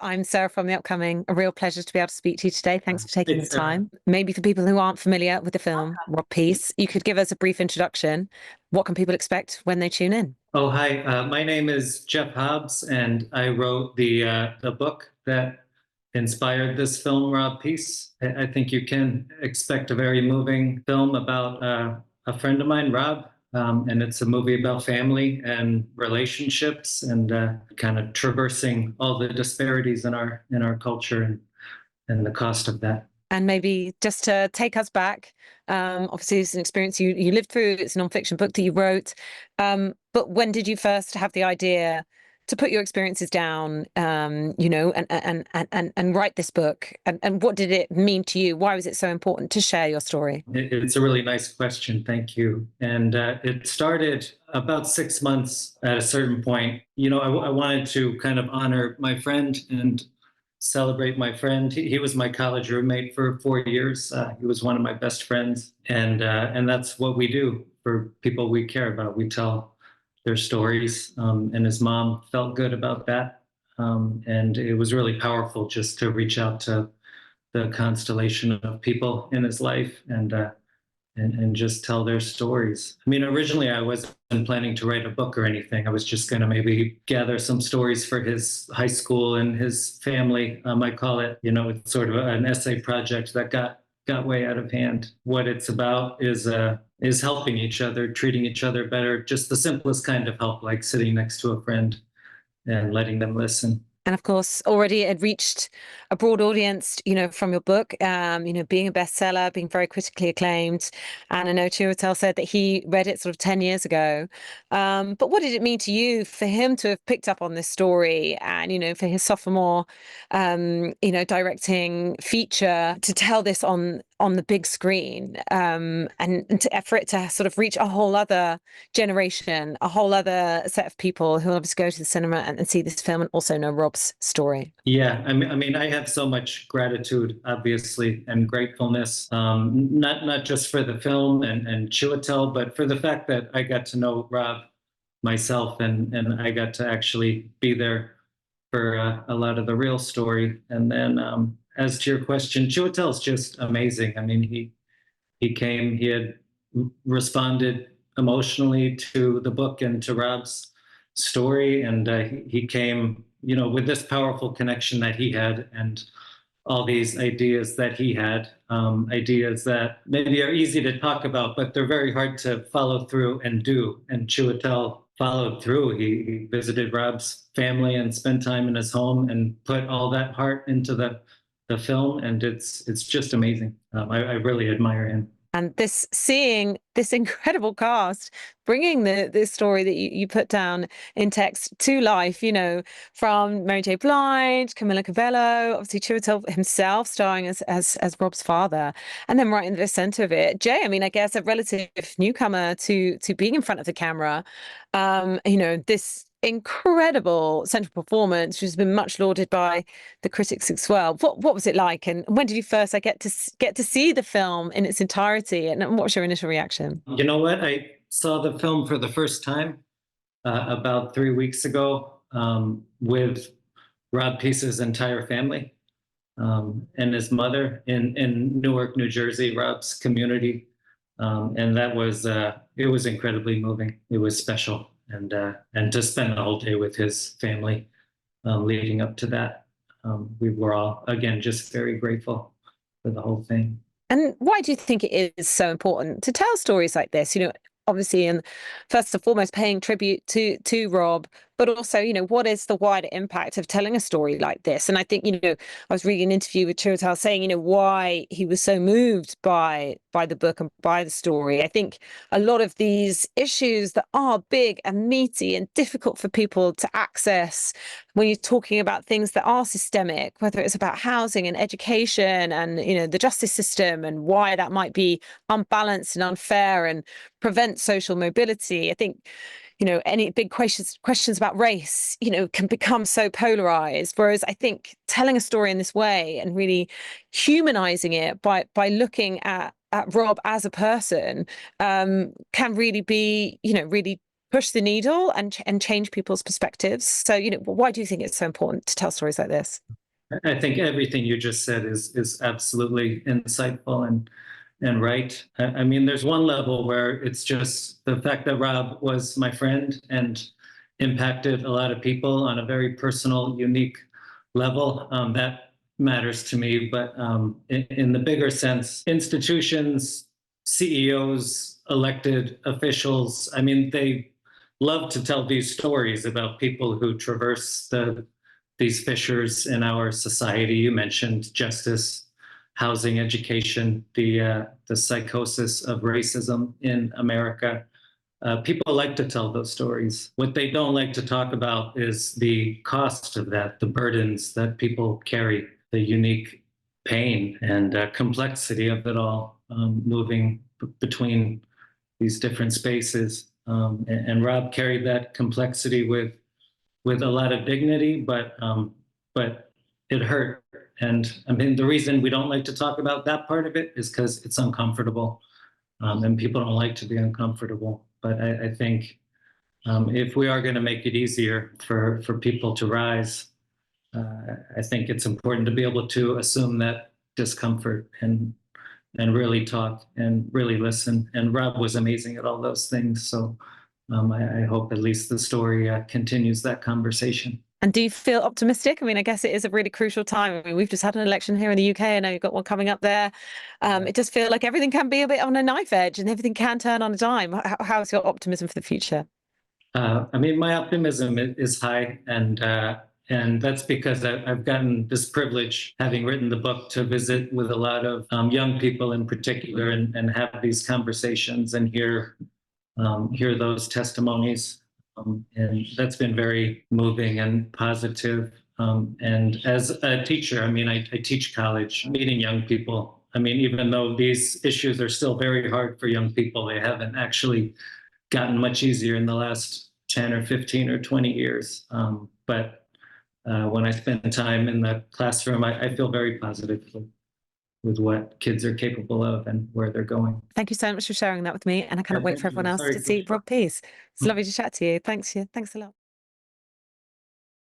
I'm Sarah from The Upcoming. A real pleasure to be able to speak to you today. Thanks for taking the time. Maybe for people who aren't familiar with the film, Rob Pece, you could give us a brief introduction. What can people expect when they tune in? Oh, hi. My name is Jeff Hobbs, and I wrote the book that inspired this film, Rob Pece. I think you can expect a very moving film about a friend of mine, Rob, and it's a movie about family and relationships and kind of traversing all the disparities in our culture and the cost of that. And maybe just to take us back, obviously it's an experience you lived through. It's a nonfiction book that you wrote. But when did you first have the idea to put your experiences down, and write this book? And what did it mean to you? Why was it so important to share your story? It's a really nice question. Thank you. And it started about 6 months at a certain point. I wanted to kind of honor my friend and celebrate my friend. He was my college roommate for 4 years. He was one of my best friends, and that's what we do for people we care about. We tell their stories, and his mom felt good about that, and it was really powerful just to reach out to the constellation of people in his life and just tell their stories. I mean, originally I wasn't planning to write a book or anything. I was just going to maybe gather some stories for his high school and his family. I call it, it's sort of an essay project that got way out of hand. What it's about is helping each other, treating each other better, just the simplest kind of help, like sitting next to a friend and letting them listen. And of course, already it reached a broad audience, from your book, being a bestseller, being very critically acclaimed. And I know Chiwetel said that he read it sort of 10 years ago. But what did it mean to you for him to have picked up on this story and, for his sophomore, directing feature to tell this on the big screen, and for it to sort of reach a whole other generation, a whole other set of people who will obviously go to the cinema and see this film and also know Rob's story? Yeah, I mean, I have so much gratitude, obviously, and gratefulness, not just for the film and Chiwetel, but for the fact that I got to know Rob myself and I got to actually be there for a lot of the real story. And then, as to your question, Chiwetel's just amazing. I mean, he had responded emotionally to the book and to Rob's story, and he came, with this powerful connection that he had and all these ideas that he had, ideas that maybe are easy to talk about, but they're very hard to follow through and do. And Chiwetel followed through. He visited Rob's family and spent time in his home and put all that heart into the film, and it's just amazing. I really admire him. And seeing this incredible cast bringing this story that you put down in text to life, from Mary J. Blige, Camila Cabello, obviously Chiwetel himself starring as Rob's father, and then right in the center of it, Jay. I mean, I guess a relative newcomer to being in front of the camera. This incredible central performance, which has been much lauded by the critics as well. What was it like, and when did you first get to see the film in its entirety, and what was your initial reaction? You know what? I saw the film for the first time about 3 weeks ago with Rob Pece's entire family and his mother in Newark, New Jersey, Rob's community, and that was it was incredibly moving. It was special. And to spend the whole day with his family leading up to that, we were all, again, just very grateful for the whole thing. And why do you think it is so important to tell stories like this? Obviously, and first and foremost, paying tribute to Rob, but also, what is the wider impact of telling a story like this? And I think, I was reading an interview with Chiwetel saying, why he was so moved by the book and by the story. I think a lot of these issues that are big and meaty and difficult for people to access when you're talking about things that are systemic, whether it's about housing and education and, the justice system and why that might be unbalanced and unfair and prevent social mobility. I think, any big questions about race, can become so polarized. Whereas I think telling a story in this way and really humanizing it by looking at Rob as a person can really be, really push the needle and change people's perspectives. So, why do you think it's so important to tell stories like this? I think everything you just said is absolutely insightful and right. I mean, there's one level where it's just the fact that Rob was my friend and impacted a lot of people on a very personal, unique level. That matters to me. But in the bigger sense, institutions, CEOs, elected officials, I mean, they love to tell these stories about people who traverse these fissures in our society. You mentioned justice, housing, education, the psychosis of racism in America. People like to tell those stories. What they don't like to talk about is the cost of that, the burdens that people carry, the unique pain and complexity of it all, moving between these different spaces. And Rob carried that complexity with a lot of dignity, but it hurt. And I mean, the reason we don't like to talk about that part of it is because it's uncomfortable, and people don't like to be uncomfortable. But I think if we are going to make it easier for people to rise, I think it's important to be able to assume that discomfort and really talk and really listen. And Rob was amazing at all those things. So I hope at least the story continues that conversation. And do you feel optimistic? I mean, I guess it is a really crucial time. I mean, we've just had an election here in the UK. I know you've got one coming up there. It does feel like everything can be a bit on a knife edge and everything can turn on a dime. How's your optimism for the future? I mean, my optimism is high, and that's because I've gotten this privilege, having written the book, to visit with a lot of young people in particular, and have these conversations and hear those testimonies. And that's been very moving and positive. And as a teacher, I mean, I teach college, meeting young people. I mean, even though these issues are still very hard for young people, they haven't actually gotten much easier in the last 10 or 15 or 20 years. But when I spend time in the classroom, I feel very positive with what kids are capable of and where they're going. Thank you so much for sharing that with me. And I cannot wait for everyone else to see Rob Pece. It's lovely to chat to you. Thanks a lot.